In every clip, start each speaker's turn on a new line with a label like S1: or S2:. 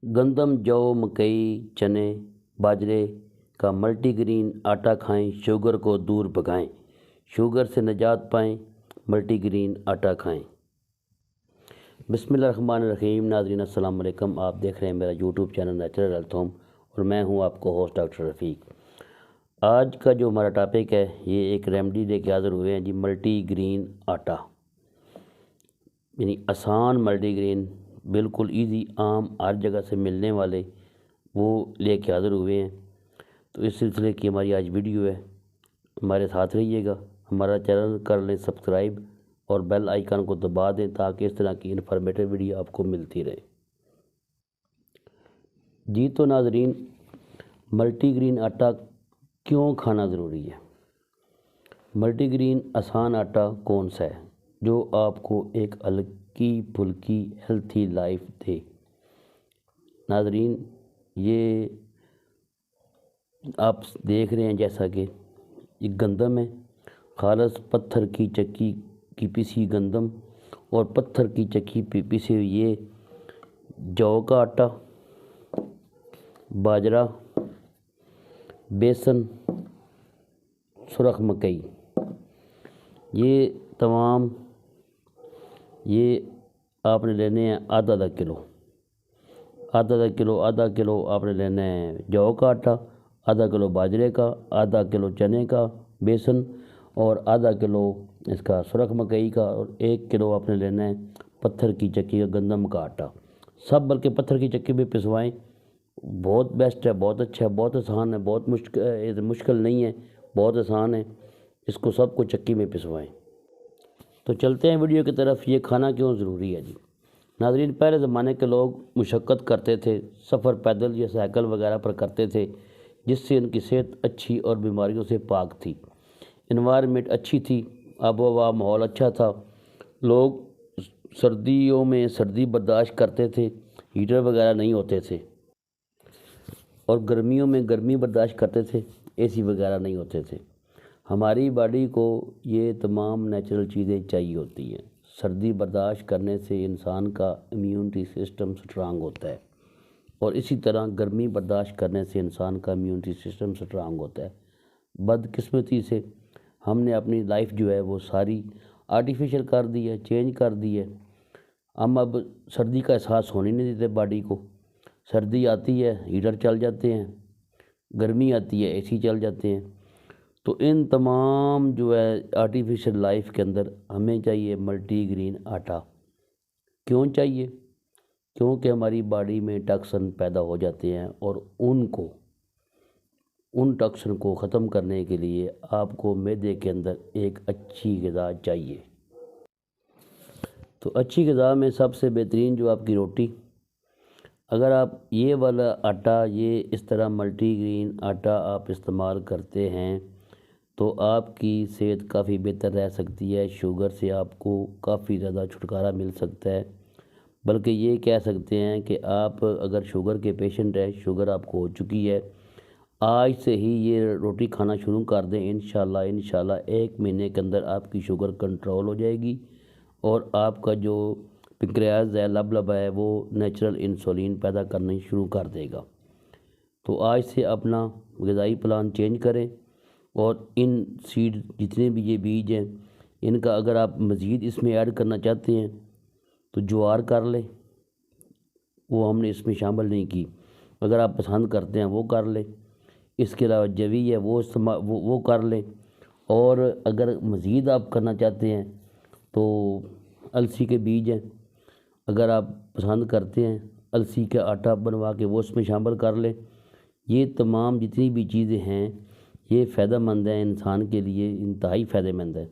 S1: गंदम, जौ, मकई, चने, बाजरे का मल्टी ग्रेन आटा खाएं, शुगर को दूर भगाएं। शुगर से निजात पाएं, मल्टी ग्रेन आटा खाएं। बिस्मिल्लाहिर्रहमानिर्रहीम। नाज़रीन अस्सलाम वालेकुम। आप देख रहे हैं मेरा YouTube channel natural health home और मैं हूं आपको होस्ट डॉक्टर रफ़ीक। आज का जो हमारा टॉपिक है ये एक रेमेडी लेके हाज़िर हुए हैं जी, मल्टी ग्रेन आटा, यानी आसान मल्टी ग्रेन, बिल्कुल इजी, आम हर जगह से मिलने वाले वो लेके हाज़िर हुए हैं। तो इस सिलसिले की हमारी आज वीडियो है, हमारे साथ रहिएगा। हमारा चैनल कर लें सब्सक्राइब और बेल आइकन को दबा दें ताकि इस तरह की इन्फॉर्मेटिव वीडियो आपको मिलती रहे। जी तो नाजरीन, मल्टीग्रेन आटा क्यों खाना ज़रूरी है? मल्टीग्रेन आसान आटा कौन सा है जो आपको एक हल्की फुल्की हेल्थी लाइफ दे? नाजरीन, ये आप देख रहे हैं जैसा कि ये गंदम है, खालस पत्थर की चक्की की पिसी गंदम और पत्थर की चक्की पिसे ये जौ का आटा, बाजरा, बेसन, सुरख मकई, ये तमाम ये आपने लेने हैं आधा किलो आपने लेना है जौ का आटा, आधा किलो बाजरे का, आधा किलो चने का बेसन और आधा किलो इसका सुरख मकई का, और 1 किलो आपने लेना है पत्थर की चक्की का गंदम का आटा। सब बल्कि पत्थर की चक्की में पिसवाएं, बहुत बेस्ट है, बहुत अच्छा है, बहुत आसान है, बहुत मुश्किल नहीं है, बहुत आसान है। इसको सबको चक्की में पिसवाएं। तो चलते हैं वीडियो की तरफ। ये खाना क्यों ज़रूरी है जी? नाज़रीन, पहले ज़माने के लोग मुशक्क़त करते थे, सफ़र पैदल या साइकिल वगैरह पर करते थे, जिससे उनकी सेहत अच्छी और बीमारियों से पाक थी। इन्वायरमेंट अच्छी थी, आबो हवा माहौल अच्छा था। लोग सर्दियों में सर्दी बर्दाश्त करते थे, हीटर वगैरह नहीं होते थे, और गर्मियों में गर्मी बर्दाश्त करते थे, एसी वगैरह नहीं होते थे। हमारी बॉडी को ये तमाम नेचुरल चीज़ें चाहिए होती हैं। सर्दी बर्दाश्त करने से इंसान का इम्यूनिटी सिस्टम स्ट्रांग होता है, और इसी तरह गर्मी बर्दाश्त करने से इंसान का इम्यूनिटी सिस्टम स्ट्रांग होता है। बदकिस्मती से हमने अपनी लाइफ जो है वो सारी आर्टिफिशियल कर दी है, चेंज कर दी है। हम अब सर्दी का एहसास होने नहीं देते बॉडी को। सर्दी आती है हीटर चल जाते हैं, गर्मी आती है एसी चल जाते हैं। तो इन तमाम जो है आर्टिफिशियल लाइफ के अंदर हमें चाहिए मल्टीग्रेन आटा। क्यों चाहिए? क्योंकि हमारी बॉडी में टॉक्सिन पैदा हो जाते हैं, और उन टॉक्सिन को ख़त्म करने के लिए आपको मैदे के अंदर एक अच्छी ग़िज़ा चाहिए। तो अच्छी ग़िज़ा में सबसे बेहतरीन जो आपकी रोटी, अगर आप ये वाला आटा, ये इस तरह मल्टीग्रेन आटा आप इस्तेमाल करते हैं तो आपकी सेहत काफ़ी बेहतर रह सकती है। शुगर से आपको काफ़ी ज़्यादा छुटकारा मिल सकता है। बल्कि ये कह सकते हैं कि आप अगर शुगर के पेशेंट हैं, शुगर आपको हो चुकी है, आज से ही ये रोटी खाना शुरू कर दें। इंशाल्लाह 1 महीने के अंदर आपकी शुगर कंट्रोल हो जाएगी, और आपका जो पैंक्रियाज है, लब है, वो नेचुरल इंसुलिन पैदा करना शुरू कर देगा। तो आज से अपना ग़िज़ाई प्लान चेंज करें, और इन सीड जितने भी ये बीज हैं, इनका अगर आप मज़ीद इसमें ऐड करना चाहते हैं तो ज्वार कर लें, वो हमने इसमें शामिल नहीं की। अगर आप पसंद करते हैं वो कर लें। इसके अलावा जवी है वो इस्तेमाल वो कर लें। और अगर मज़ीद आप करना चाहते हैं तो अलसी के बीज हैं, अगर आप पसंद करते हैं अलसी का आटा बनवा के वो इसमें शामिल कर लें। ये तमाम जितनी भी चीज़ें हैं ये फ़ायदेमंद है, इंसान के लिए इंतहाई फ़ायदेमंद है।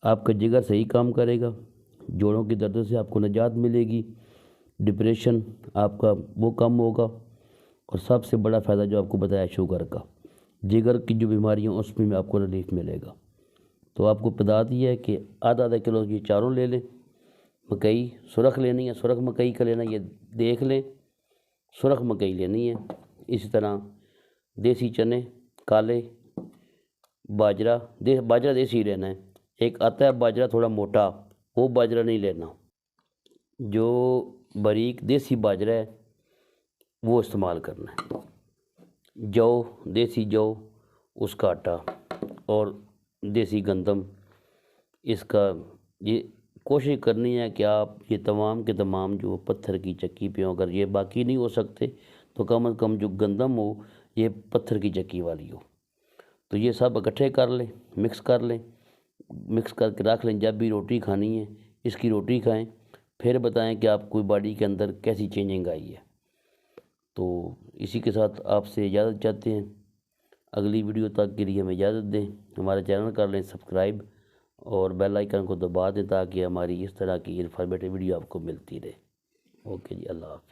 S1: आपका जिगर सही काम करेगा, जोड़ों की दर्द से आपको निजात मिलेगी, डिप्रेशन आपका वो कम होगा, और सबसे बड़ा फ़ायदा जो आपको बताया शुगर का, जिगर की जो बीमारियाँ उसमें आपको रिलीफ मिलेगा। तो आपको बता दिया है कि आधा किलो ये चारों ले लें। मकई सुरख लेनी है, सुरख मकई का लेना, ये देख लें, सुरख मकई लेनी है। इसी तरह देसी चने काले, बाजरा देसी लेना है। एक आता है बाजरा थोड़ा मोटा, वो बाजरा नहीं लेना। जो बारीक देसी बाजरा है وہ استعمال کرنا ہے۔ جو دیسی جو اس کا آٹا اور دیسی گندم اس کا، یہ کوشش کرنی ہے کہ آپ یہ تمام کے تمام جو پتھر کی چکی پہ ہوں، اگر یہ باقی نہیں ہو سکتے تو کم از کم جو گندم ہو یہ پتھر کی چکی والی ہو، تو یہ سب اکٹھے کر لیں، مکس کر لیں، مکس کر کے رکھ لیں۔ جب بھی روٹی کھانی ہے اس کی روٹی کھائیں، پھر بتائیں کہ آپ کو باڈی کے اندر کیسی چینجنگ آئی ہے۔ تو اسی کے ساتھ آپ سے اجازت چاہتے ہیں، اگلی ویڈیو تک کے لیے ہمیں اجازت دیں۔ ہمارے چینل کر لیں سبسکرائب اور بیل آئیکن کو دبا دیں تاکہ ہماری اس طرح کی انفارمیٹیو ویڈیو آپ کو ملتی رہے۔ اوکے جی، اللہ حافظ۔